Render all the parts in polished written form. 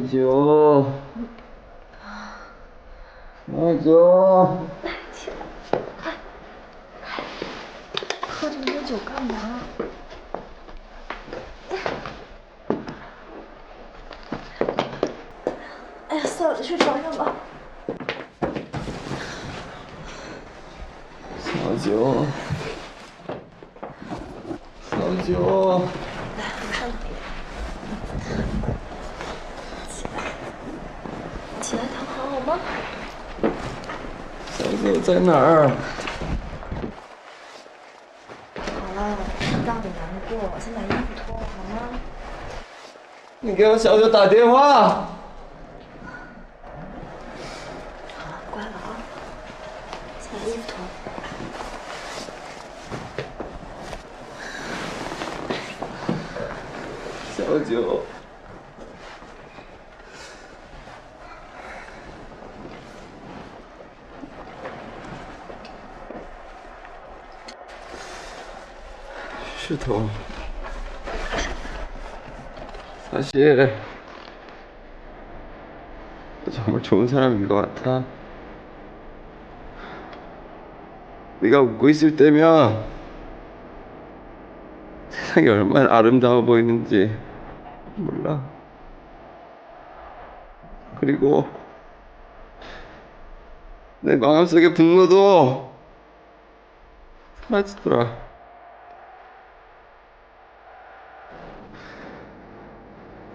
酒，小九，快，喝这么多酒干嘛？哎呀，算了，去床上吧。小九，小九，来，我上躺一点。起来躺好好吗？小九在哪儿？好了，别让你难过，先把衣服脱了好吗？你给我小九打电话。好了，乖了啊。先把衣服脱了。小九，石头，사실 정말 좋은 사람인 것 같아. 네가 웃고 있을 때면 세상이 얼마나 아름다워 보이는지 몰라. 그리고 내 마음속의 분노도 사라지더라.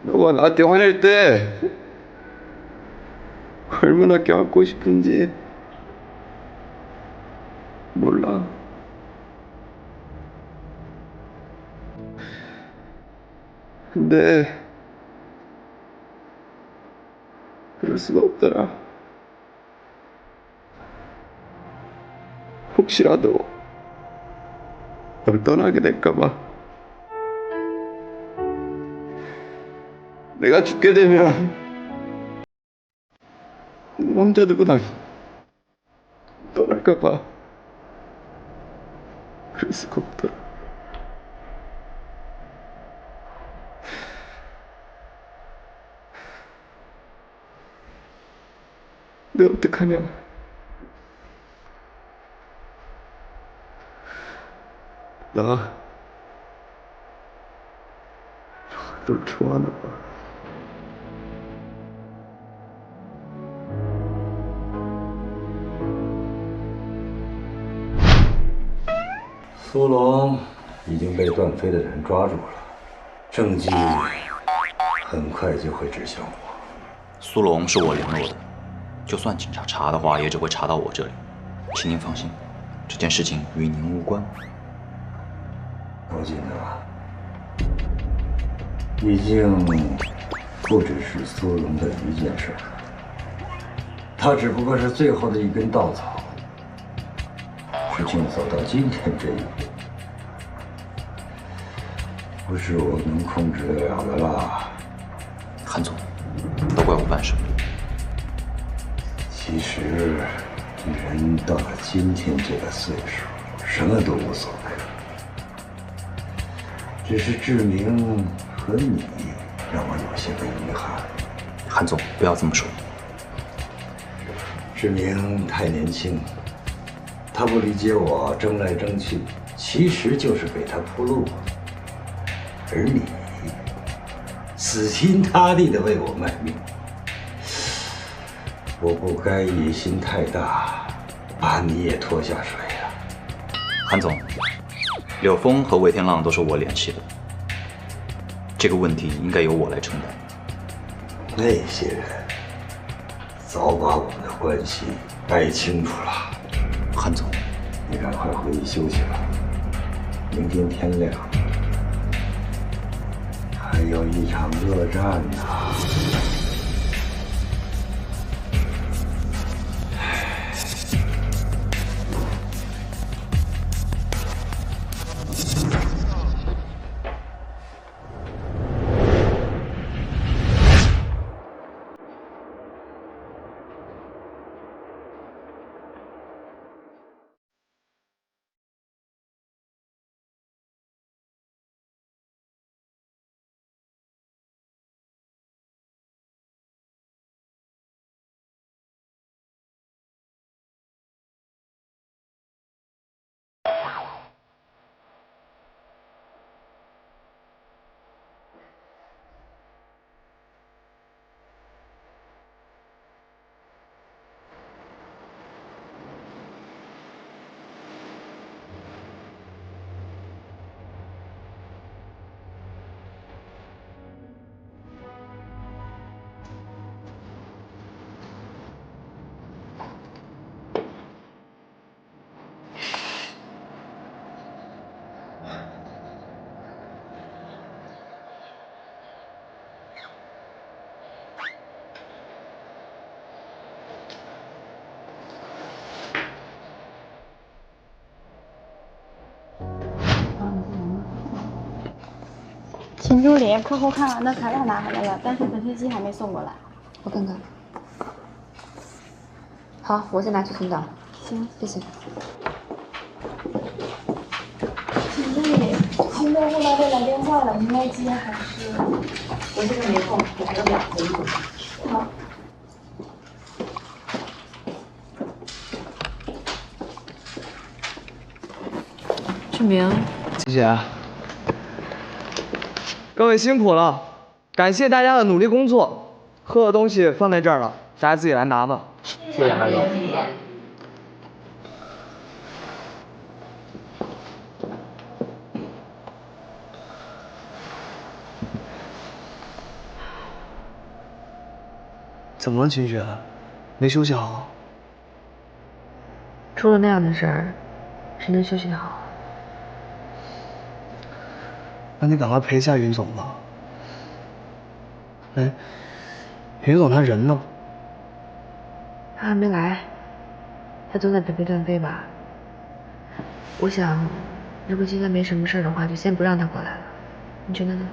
너가 나한테 화낼 때 얼마나 껴안고 싶은지 몰라. 근데 그럴 수가 없더라. 혹시라도 널 떠나게 될까봐. 내가 죽게 되면 혼자 두고 난 떠날까봐. 그럴 수가 없더라. 내가 어떡하냐. 나 널 좋아하나 봐.苏龙已经被段飞的人抓住了，证据很快就会指向我。苏龙是我联络的，就算警察查的话，也只会查到我这里。请您放心，这件事情与您无关。高进啊，已经不只是苏龙的一件事了，他只不过是最后的一根稻草。事情走到今天这一步，不是我能控制得了的啦。韩总，都怪我办事。其实，人到了今天这个岁数，什么都无所谓了。只是志明和你让我有些个遗憾。韩总，不要这么说。志明太年轻，他不理解我争来争去，其实就是给他铺路。而你死心塌地的为我卖命，我不该野心太大，把你也拖下水啊。韩总，柳峰和魏天浪都是我联系的，这个问题应该由我来承担。那些人早把我们的关系掰清楚了。韩总，你赶快回去休息吧，明天天亮还有一场恶战呢。秦助理，客户看完的材料拿回来了，但是本飞机还没送过来。我看看。好，我先拿去存档。行，谢谢。秦助理，新客户那边来电话了，应该接还是？我现在没空，我还有2个一会儿。好。志明，谢谢。各位辛苦了，感谢大家的努力工作。喝的东西放在这儿了，大家自己来拿吧。谢谢韩总。怎么了，秦雪？没休息好？出了那样的事儿，谁能休息得好？那你赶快陪一下云总吧。哎，云总他人呢？他还没来，他总得陪陪段飞吧。我想，如果现在没什么事的话，就先不让他过来了。你觉得呢？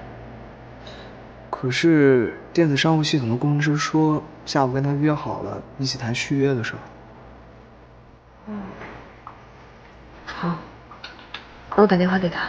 可是电子商务系统的工程师说，下午跟他约好了，一起谈续约的事儿。好，那我打电话给他。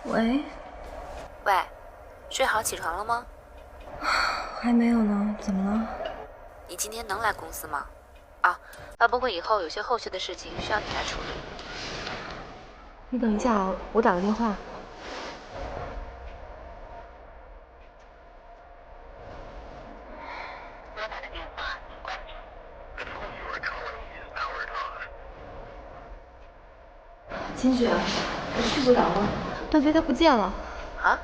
喂，喂，睡好起床了吗？还没有呢，怎么了？你今天能来公司吗？啊，发布会以后有些后续的事情需要你来处理。你等一下啊，我打个电话。秦雪，我睡不着了，段飞他不见了。啊？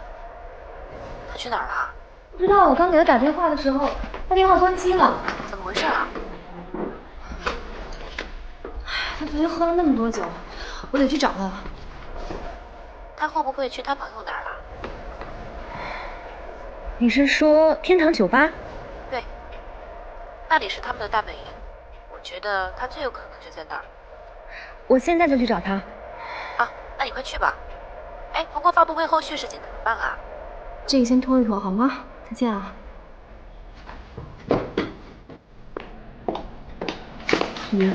他去哪儿了？不知道，我刚给他打电话的时候，他电话关机了。怎么回事啊？他昨天喝了那么多酒，我得去找他。他会不会去他朋友那儿了？你是说天堂酒吧？对，那里是他们的大本营，我觉得他最有可能就在那儿。我现在就去找他。啊，那你快去吧。哎，不过发布会后续事情怎么办啊？这个先拖一拖好吗？再见啊。你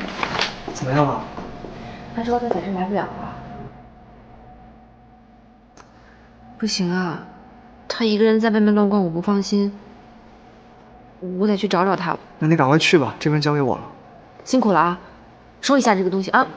怎么样了？他说他暂时来不了了。不行啊，他一个人在外面乱逛，我不放心。我得去找找他。那你赶快去吧，这边交给我了。辛苦了啊，收一下这个东西啊。